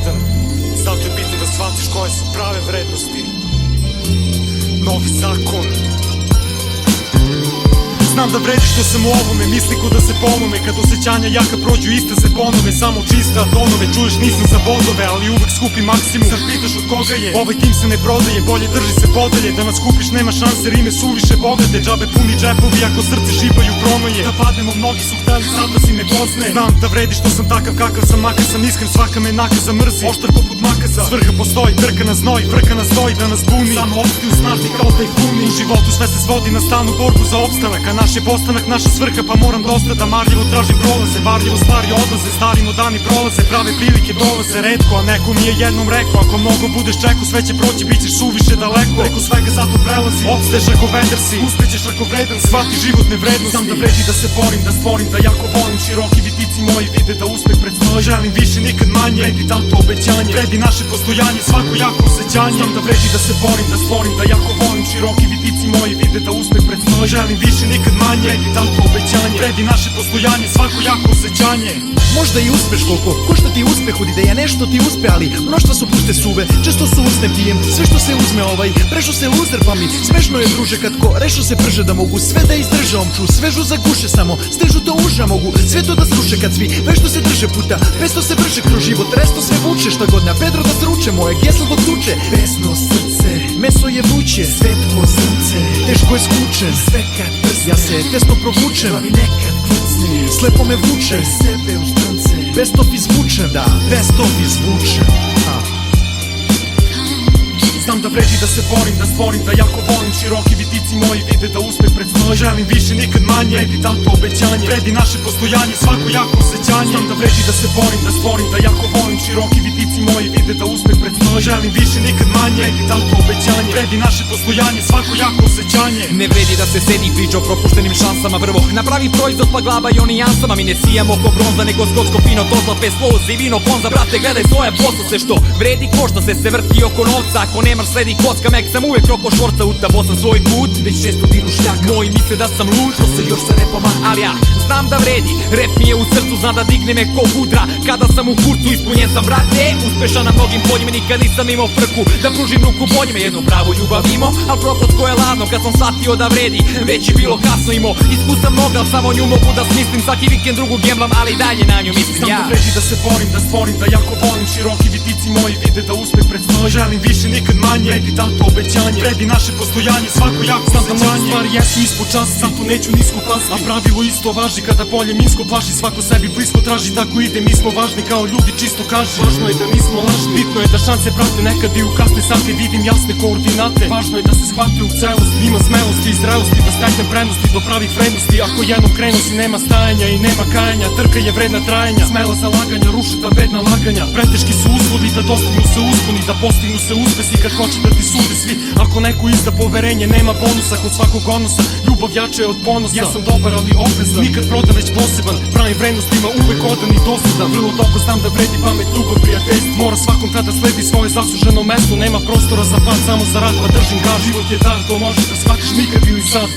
jedan. Zato je bitno da shvatiš koje su prave vrednosti. Novi zakon. Znam da vredi što sam u ovome, misli ko da se polome. Kad osjećanja jaka prođu iste se ponove. Samo čista tonove, čuješ nisam za bodove, ali uvek skupi maksimum. Sad pitaš od koga je, ovaj tim se ne prodaje. Bolje drži se podalje, da nas kupiš nema šanse. Rime suviše bogate, džabe puni džepovi ako srce šibaju promaje. Da padnemo, mnogi su hteli sad da si me pozne. Znam da vredi što sam takav kakav sam, makar sam iskren, svaka me nakaza mrzi. Oštar poput makaza, svrha postoji, trka na znoj, frka nas stoji da nas buni. Samo opstiju snažni kao tajkuni. U životu sve se svodi na stalnu borbu za opstanak, a naš je postanak naša svrha, pa moram dosta da marljivo tražim prolaze. Varljivo stvari odlaze, starimo dani prolaze, prave prilike dolaze redko, a neko mi je jednom rekao, ako mnogo budeš čekao, sve će proći, bit ćeš suviše daleko. Preko svega zato prelazi, opsteš ako vedar si, uspećeš ako vredan, shvati životne vrednosti. Znam da vredi da se borim, da stvorim, da jako volim. Široki vitici moji vide da uspeh predstoji. Želim više, nikad manje, vredi dato obećanje, vredi naše postojanje, svako jako osjećanje. Znam da vredi da se borim, da stvorim, da jako volim. Široki vitici moji vide da uspeh predstoji. Želim više, nikad manje, vredi dato obećanje, vredi naše postojanje, svako jako osjećanje. Možda i uspeš koliko košta ti uspeh od ideja, nešto ti uspe, ali mnoštva su puste suve, često su usne pijem. Sve što se uzme prešo se luzer, pa mi smešno je druže kad ko rešo se prže da mogu sve da izdrže omču, svežu za guše samo, stežu to uža mogu, sve to da sruše kad svi vešto se drže puta, pesto se vrše kroz život, resto sve vuče, šta god na Pedro da sruče, moje geslo dok tuče, besno srce, meso je vruće, svetko srce, teško je skučen, sve kad prsne, ja se tesno provučem, glavi nekad kucne, slepo me vuče, sebe u strance, best of izvučem, da, best of izvučem. Znam da vredi da se borim, da stvorim, da jako volim. Široki vitici moji vide da uspeh predstoji. Želim više, nikad manje, vredi dato obećanje, vredi naše postojanje, svako jako osjećanje. Znam da vredi da se borim, da stvorim, da jako volim. Široki vitici moji vide da uspeh predstoji. Želim više, nikad manje, vredi dato obećanje, vredi naše postojanje, svako jako osjećanje. Ne vredi da se sedi i priča o propuštenim šansama. Vrvo napravi proizvod pa glava i oni jansama. Mi ne sijamo ko bronza, nego skotsko fino, to zlape slozi, vino, ponza. Brate, gledaj svoje posao, sve što vredi košta se vrti oko novca. Ako nemaš sledi kocka, mek sam uvek roko šorca, utabo sam svoj put, već često diru šljaka. Moji misle da sam lud, što se još sa repama, ali ja znam da vredi. Rep mi je u srcu, zna da digne me ko hudra. Kada sam u kurcu, ispunjen sam, brate, uspešan na mnogim poljima. Nikad nisam imao frku, da pružim ruku boljima. Jednu pravu ljubav imao, al propotko je ladno. Kad sam shvatio da vredi, već je bilo kasno. Imao iskustva mnoga, al samo nju mogu da smislim. Svaki vikend drugu gemblam, ali dalje na nju mislim ja. Znam da vredi da se borim, da stvorim, da jako volim. Široki vitici moji vide da uspeh predstoji. Želim više, nikad manje, vredi dato obećanje, vredi naše postojanje, svako jako osjećanje. Znam da mnogi stvari jesu ispod časa, zato neću nisko pasti, a pravilo isto važi kada polje minsko plaši. Svako sebi blisko traži, tako ide, mi smo važni kao ljudi, čisto kaži. Važno je da nismo lažni, bitno je da šanse prate, nekad i u kasne sate vidim jasne koordinate. Važno je da se shvate u celosti, ima smelosti i zrelosti, da steknem prednosti do pravih vrednosti. Ako jednom krenu si nema stajanja i nema kajanja, trka je vredna trajanja, smela zalaganja, ruše ta bedna laganja. Preteški su uslovi da dostignu se usponi, da postignu se uspesi kad hoće da ti sude svi. Ako neko izda poverenje, nema bonusa kod svakog odnosa, ljubav jače je od ponosa. Ja sam dobar ali oprezan, nikad prodan već poseban, pravim vrednostima uvek odan i dosledan. Vrlo dobro znam da vredi pamet, ljubav, prijateljstvo, mora svakom tada sledi svoje zasluženo mesto. Nema prostora za pad, samo za rad, pa držim ga. Život je dar, to možeš da shvatiš nikad ili sad.